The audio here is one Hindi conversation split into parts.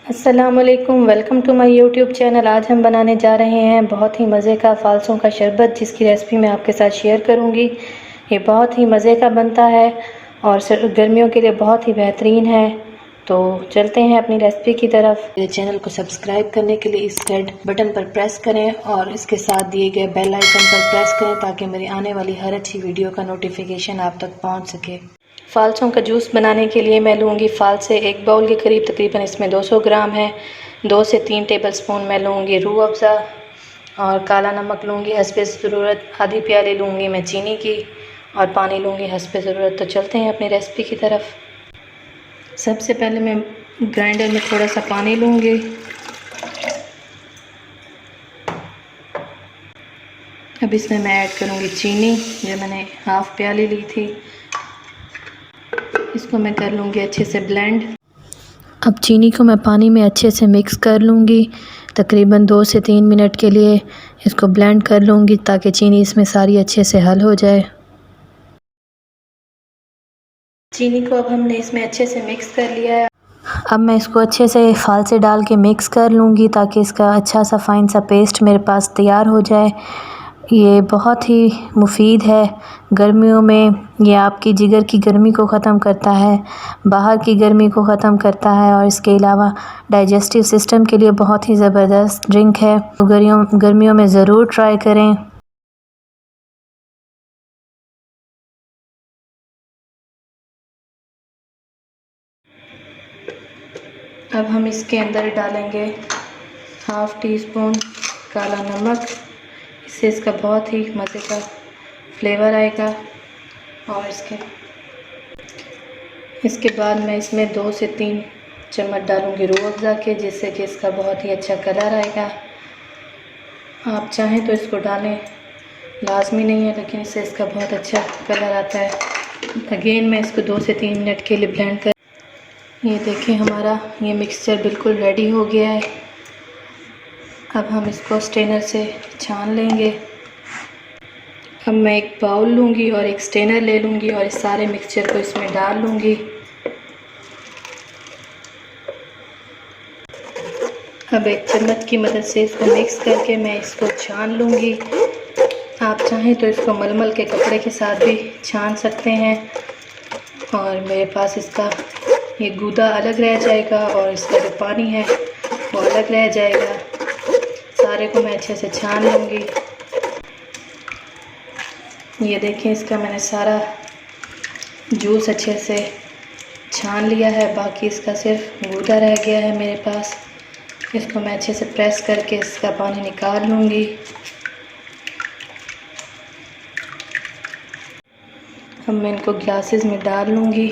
अस्सलामुअलैकुम, welcome to my YouTube channel. आज हम बनाने जा रहे हैं बहुत ही मज़े का फ़ालसों का शरबत, जिसकी रेसिपी मैं आपके साथ शेयर करूंगी। ये बहुत ही मज़े का बनता है और गर्मियों के लिए बहुत ही बेहतरीन है। तो चलते हैं अपनी रेसिपी की तरफ। मेरे चैनल को सब्सक्राइब करने के लिए इस रेड बटन पर प्रेस करें और इसके साथ दिए गए बेल आइकन पर प्रेस करें ताकि मेरी आने वाली हर अच्छी वीडियो का नोटिफिकेशन आप तक पहुँच सके। फ़ालसों का जूस बनाने के लिए मैं लूँगी फ़ालसे एक बाउल के करीब, तकरीबन इसमें 200 ग्राम है। 2 से 3 टेबलस्पून मैं लूँगी रूह अफ़ज़ा और काला नमक लूँगी हस्बे ज़रूरत। आधी प्याली लूँगी मैं चीनी की और पानी लूँगी हस्बे ज़रूरत। तो चलते हैं अपनी रेसिपी की तरफ। सबसे पहले मैं ग्राइंडर में थोड़ा सा पानी लूँगी। अब इसमें मैं ऐड करूँगी चीनी, जो मैंने हाफ़ प्याली ली थी। इसको मैं कर लूँगी अच्छे से ब्लेंड। अब चीनी को मैं पानी में अच्छे से मिक्स कर लूँगी। तकरीबन 2 से 3 मिनट के लिए इसको ब्लेंड कर लूँगी ताकि चीनी इसमें सारी अच्छे से हल हो जाए। चीनी को अब हमने इसमें अच्छे से मिक्स कर लिया है। अब मैं इसको अच्छे से फ़ालसे डाल के मिक्स कर लूँगी ताकि इसका अच्छा सा फ़ाइन सा पेस्ट मेरे पास तैयार हो जाए। ये बहुत ही मुफीद है गर्मियों में। ये आपकी जिगर की गर्मी को ख़त्म करता है, बाहर की गर्मी को ख़त्म करता है और इसके अलावा डाइजेस्टिव सिस्टम के लिए बहुत ही ज़बरदस्त ड्रिंक है। तो गर्मियों में ज़रूर ट्राई करें। अब हम इसके अंदर डालेंगे हाफ़ टी स्पून काला नमक। इससे इसका बहुत ही मज़े का फ्लेवर आएगा। और इसके बाद मैं इसमें 2 से 3 चम्मच डालूँगी रूह अफ़ज़ा के, जिससे कि इसका बहुत ही अच्छा कलर आएगा। आप चाहें तो इसको डालें, लाजमी नहीं है, लेकिन इससे इसका बहुत अच्छा कलर आता है। अगेन मैं इसको 2 से 3 मिनट के लिए ब्लेंड कर। ये देखें, हमारा ये मिक्सचर बिल्कुल रेडी हो गया है। अब हम इसको स्ट्रेनर से छान लेंगे। अब मैं एक बाउल लूँगी और एक स्ट्रेनर ले लूँगी और इस सारे मिक्सचर को इसमें डाल लूँगी। अब एक चम्मच की मदद से इसको मिक्स करके मैं इसको छान लूँगी। आप चाहें तो इसको मलमल के कपड़े के साथ भी छान सकते हैं और मेरे पास इसका ये गूदा अलग रह जाएगा और इसका जो पानी है वो अलग रह जाएगा। सारे को मैं अच्छे से छान लूँगी। ये देखें, इसका मैंने सारा जूस अच्छे से छान लिया है, बाकी इसका सिर्फ गूदा रह गया है मेरे पास। इसको मैं अच्छे से प्रेस करके इसका पानी निकाल लूँगी। अब मैं इनको ग्लासेस में डाल लूँगी।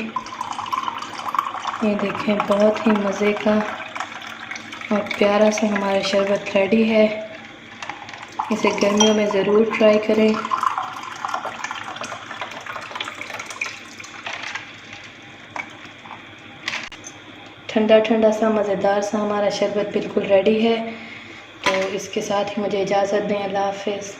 ये देखें, बहुत ही मज़े का और प्यारा सा हमारा शरबत रेडी है। इसे गर्मियों में ज़रूर ट्राई करें। ठंडा ठंडा सा मज़ेदार सा हमारा शरबत बिल्कुल रेडी है। तो इसके साथ ही मुझे इजाज़त दें। अल्लाह हाफ़िज़।